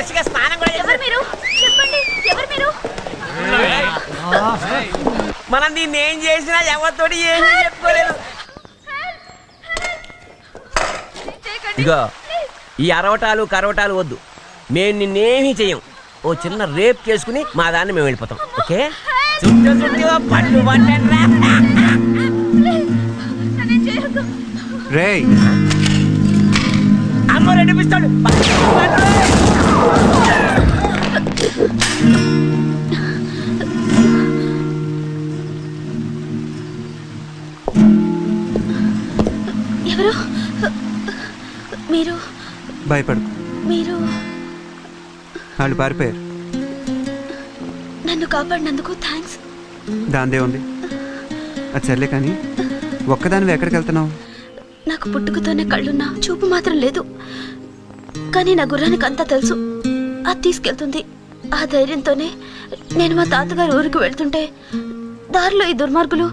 Fresh గా స్నానం కూడా ఎవరు మీరు? చెప్పండి, ఎవరు మీరు? మనం దీన్ని ఏం చేసినా ఎవరితోటి ఏం చెప్పుకోలేదు. ఇగో ఈ అరవటాలు కరవటాలు వద్దు, మేము నిన్నేమీ చెయ్యం. ఓ చిన్న రేప్ చేసుకుని మా దాన్ని మేము వెళ్ళిపోతాం. ఓకే? చుట్టూ చుట్టూ పట్టు పట్టండి. అమ్మ రెండు పిస్తాడు. ఎవరు మీరు? భయపడు, మీరు వాళ్ళు పారిపోయారు. నన్ను కాపాడినందుకు థ్యాంక్స్. దాందే ఉంది. అది సర్లే కానీ ఒక్కదానివి ఎక్కడికి వెళ్తున్నావు? నాకు పుట్టుకతోనే కళ్ళున్నా చూపు మాత్రం లేదు. కానీ నా గుర్రానికి అంతా తెలుసు, అది తీసుకెళ్తుంది. ఆ ధైర్యంతోనే నేను మా తాతగారు ఊరికి వెళ్తుంటే దారిలో ఈ దుర్మార్గులు.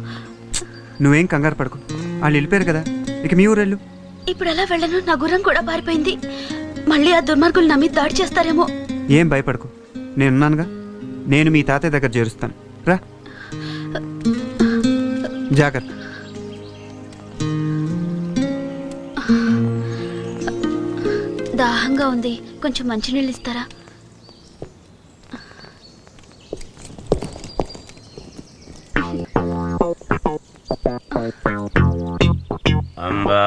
నువ్వేం కంగారు పడకు, వాళ్ళు వెళ్ళిపోయారు కదా, ఇక మీ ఊరెళ్ళు. ఇప్పుడు ఎలా వెళ్ళను? నా గుర్రం కూడా పారిపోయింది. మళ్ళీ ఆ దుర్మార్గులు నా మీద దాడి చేస్తారేమో. ఏం భయపడకు, నేనున్నానుగా. నేను మీ తాతయ్య దగ్గర చేరుస్తాను. రా, జాగ్రత్త. దాహంగా ఉంది, కొంచెం మంచినీళ్ళు ఇస్తారా? అంబా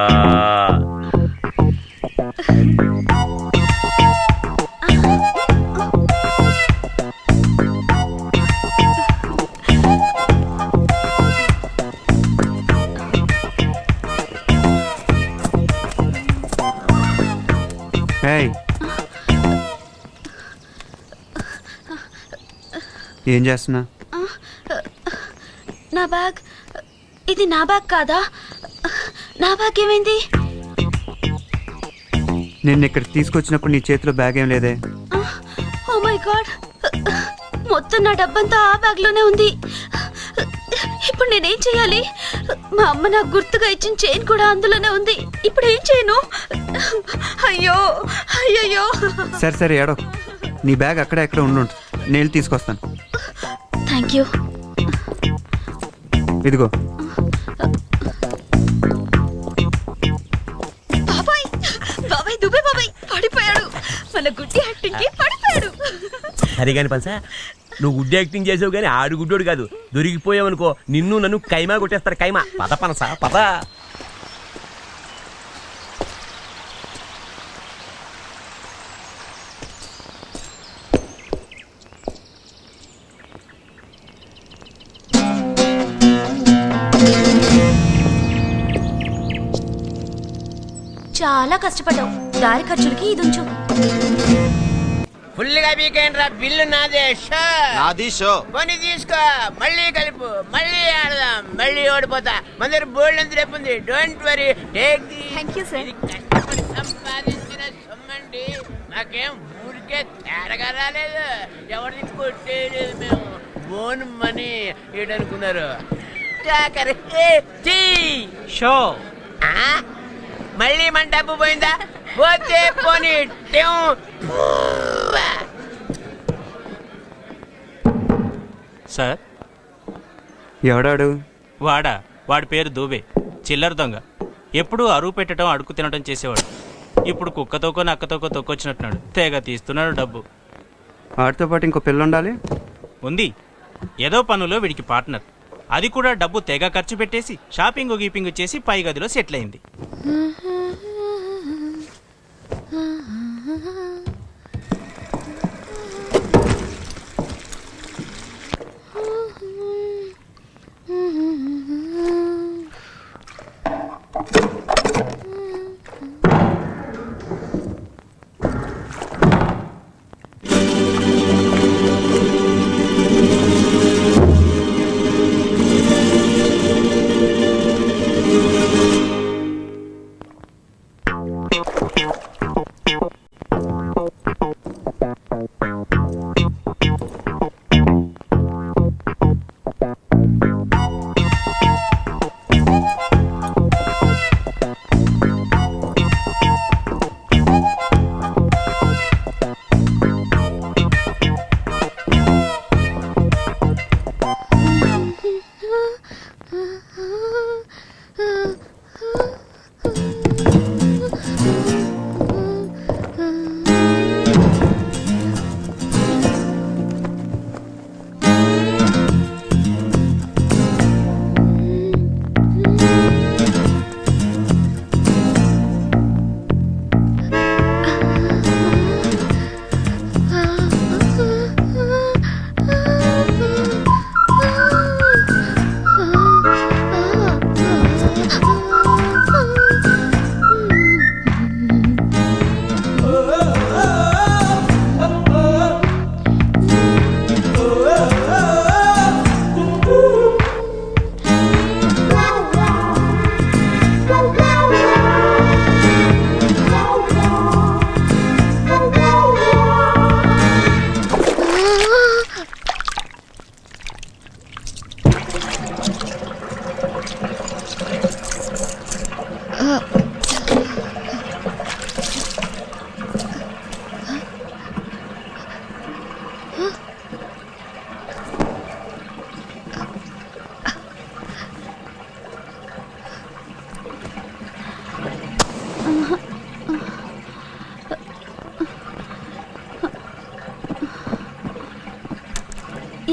ఏం చేస్తున్నా? నా బ్యాగ్. ఇది నా బ్యాగ్ కాదా? నా బ్యాగ్ ఏమైంది? నేను ఇక్కడ తీసుకొచ్చినప్పుడు నీ చేతిలో బ్యాగ్ ఏం లేదే. ఓ మై గాడ్, మొత్తం నా డబ్బంతా ఆ బ్యాగ్ లోనే ఉంది. ఇప్పుడు నేనేం చేయాలి? మా అమ్మ నాకు గుర్తుగా ఇచ్చిన చైన్ కూడా అందులోనే ఉంది. ఇప్పుడు ఏం చేయను? అయ్యో అయ్యయ్యో. సరే సరే ఏడో, నీ బ్యాగ్ అక్కడ ఎక్కడ ఉండు, నేను తీసుకొస్తాను. Thank you. ఇదిగో. బాబాయ్ బాబాయ్ దుబే బాబాయ్ పడిపోయాడు. మన గుడ్డి యాక్టింగ్ కి పడిపోయాడు. సరే కాని పల్సా, నువ్వు గుడ్డి యాక్టింగ్ చేసావు కానీ ఆడు గుడ్డోడు కాదు. దొరికిపోయావు అనుకో, నిన్ను నన్ను కైమా కొట్టేస్తారు. కైమా పద పనసా పద. చాలా కష్టపడ్డావు, దారి ఖర్చులకి ఇది ఉంచు. ఫుల్గా వీకెండ్ బిల్లు నాదే. నాది షో. కొని తీసుకో, మళ్ళీ కలుపు, మళ్ళీ ఆడదాం, మళ్ళీ ఓడిపోతా. మన దగ్గర బోల్డ్ ఎంత రేపు ఉంది. Don't worry, take the. Thank you sir. ఇది కష్టపడి సంపాదించిన సొమ్మండి. నాకేం ఊరికే తేరగా రాలేదు, ఎవరిని కొట్టేయలేదు. మేము ఓన్ మనీ ఏడనుకున్నారు. షో మళ్ళీ మన డబ్బు పోయిందా? పోతే పోనీ. సార్, ఎవడాడు? వాడి పేరు దూబే, చిల్లర దొంగ. ఎప్పుడూ అరువు పెట్టడం, అడుగు తినడం చేసేవాడు. ఇప్పుడు కుక్కతోకో నక్కతోకో తొక్కొచ్చినట్టున్నాడు. తెగ తీస్తున్నాడు డబ్బు. వాడితో పాటు ఇంకో పిల్ల ఉండాలి. ఉంది, ఏదో పనులో వీడికి పార్ట్నర్. అది కూడా డబ్బు తెగ ఖర్చు పెట్టేసి షాపింగ్ గీపింగ్ చేసి పై గదిలో సెటిల్ అయింది.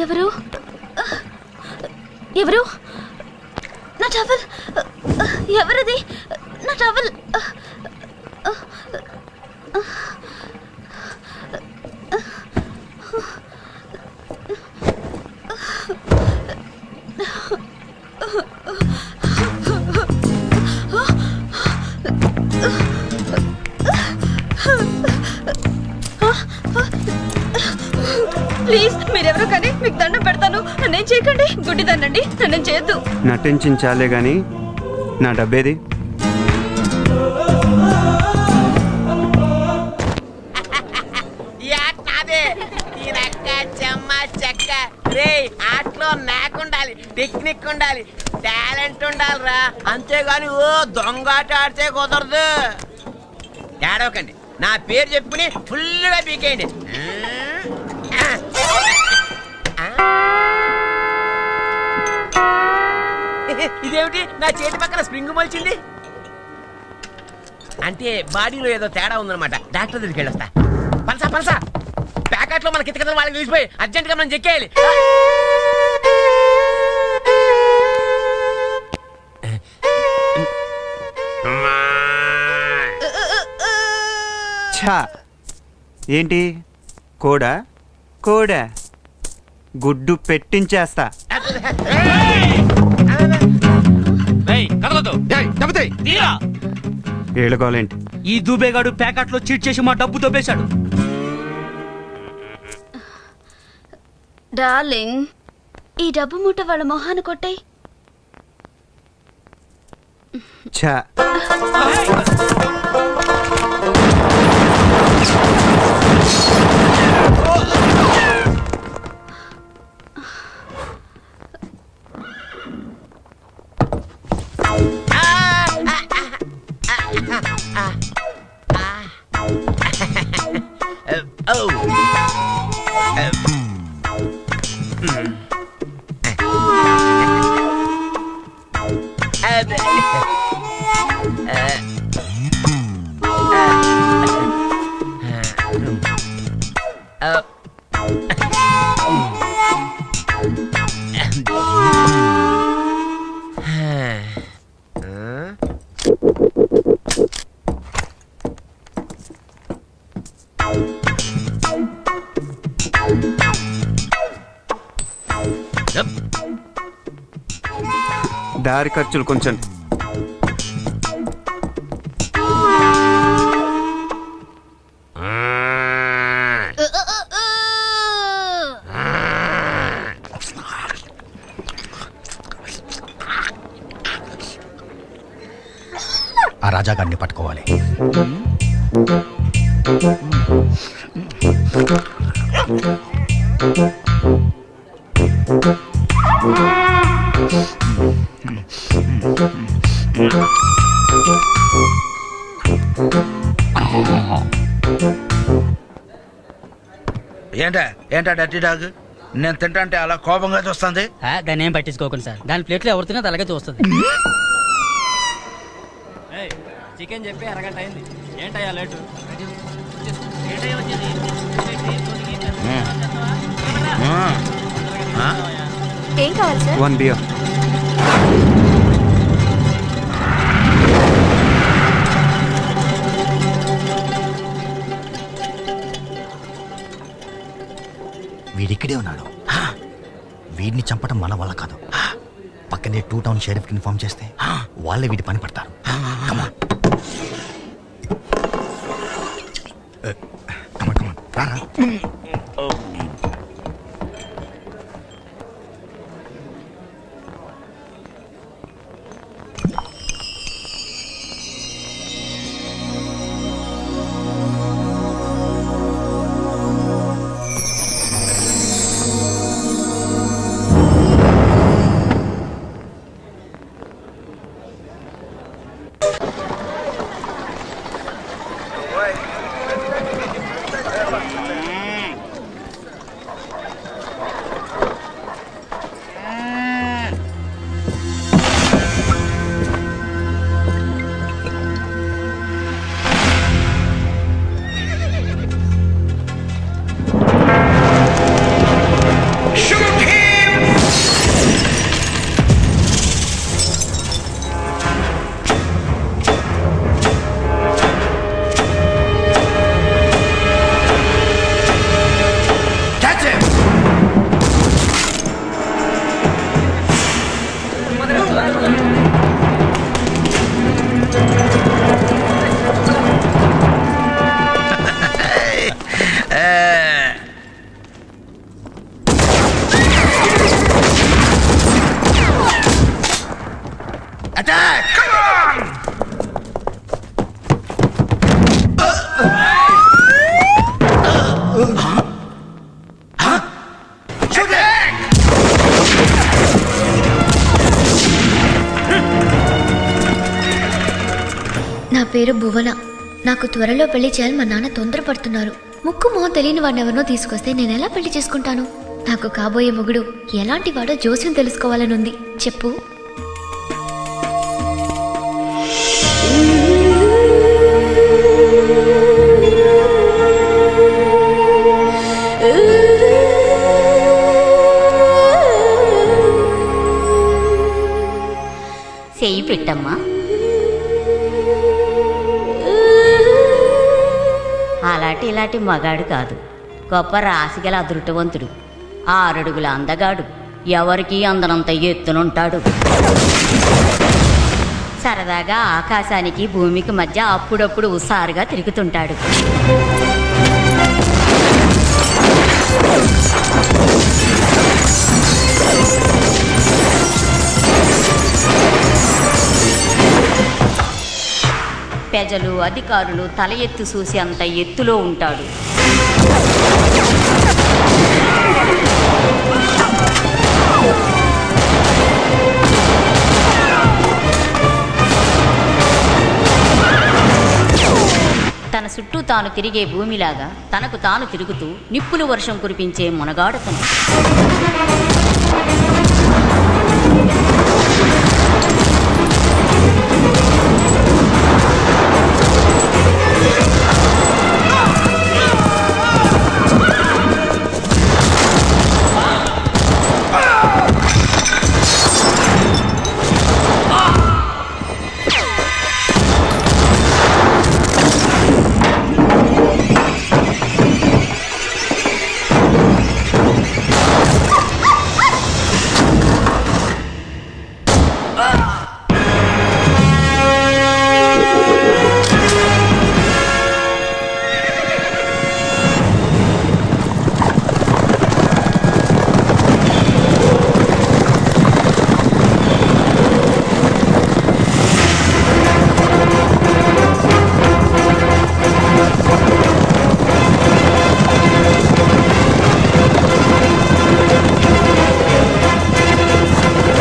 ఎవరు ఎవరు? నా టవల్ ఎవరిది? నా టవల్ ప్లీజ్ మీరెవరో కానీ మీకు దండం పెడతాను. నన్నేం చేయకండి. గుడ్డిదాన్నండి, నన్నేం చేయొద్దు. నటించాలే గాని నా డబ్బేది? ఆటలో నాకుండాలి, టెక్నిక్ ఉండాలి, టాలెంట్ ఉండాలిరా. అంతేగాని ఓ దొంగాట ఆడితే కుదరదు. ఏడవకండి, నా పేరు చెప్పుకుని ఫుల్గా పీకేయండి. ఇదేమిటి నా చేతి పక్కన స్ప్రింగ్ మొలిచింది? అంటే బాడీలో ఏదో తేడా ఉందన్నమాట. డాక్టర్ దగ్గరికి వెళ్ళొస్తా. పనసా పనసా ప్యాకెట్ లో మన కితకితలు వాళ్ళకి చూసిపోయి అర్జెంట్ గా మనం చెక్కేయాలి. ఛా, ఏంటి కోడా? కోడా గుడ్డు పెట్టించేస్తా. ఏళ్ళకోలేంటి? ఈ దూబేగాడు ప్యాకెట్లో చీట్ చేసి మా డబ్బు దొబ్బేశాడు. డార్లింగ్, ఈ డబ్బు మూట వాళ్ళ మొహాన్ని కొట్టాయి. ఛా, దారి ఖర్చులు కొంచెం. ఆ రాజాగాడిని పట్టుకోవాలి. ఏంటా డర్టీ డాగ్? నేను తింటా అలా కోపంగా చూస్తుంది. దాన్ని ఏం పట్టించుకోకండి సార్. దాని ప్లేట్లో ఎవరు తిన్నా అలాగే చూస్తుంది. చికెన్ చెప్పి అరగంట అయింది. ఏంటయ్యా లేటు? ఏం కావాలి సార్? 1 బియర్. వీడిక్కడే ఉన్నాడు. వీడిని చంపడం మన వల్ల కాదు. పక్కనే 2 టౌన్ షెరీఫ్కి ఇన్ఫార్మ్ చేస్తే వాళ్ళే వీడి పని పడతారు. రారా. నా పేరు భువన. నాకు త్వరలో పెళ్లి చేయాలని మా నాన్న తొందరపడుతున్నారు. ముక్కు మొహం తెలియని వాడిని ఎవరినో తీసుకొస్తే నేను ఎలా పెళ్లి చేసుకుంటాను? నాకు కాబోయే మొగుడు ఎలాంటి వాడో జోస్యం తెలుసుకోవాలని ఉంది. చెప్పు. చెయ్యి పెట్టమ్మా. అలాంటి ఇలాంటి మగాడు కాదు, గొప్ప రాశిగల అదృష్టవంతుడు, 6 అడుగుల అందగాడు, ఎవరికీ అందనంత ఎత్తునుంటాడు. సరదాగా ఆకాశానికి భూమికి మధ్య అప్పుడప్పుడు హుషారుగా తిరుగుతుంటాడు. ప్రజలు అధికారులు తల ఎత్తు చూసి అంత ఎత్తులో ఉంటాడు. తన చుట్టూ తాను తిరిగే భూమిలాగా తనకు తాను తిరుగుతూ నిప్పులు వర్షం కురిపించే మునగాడతను.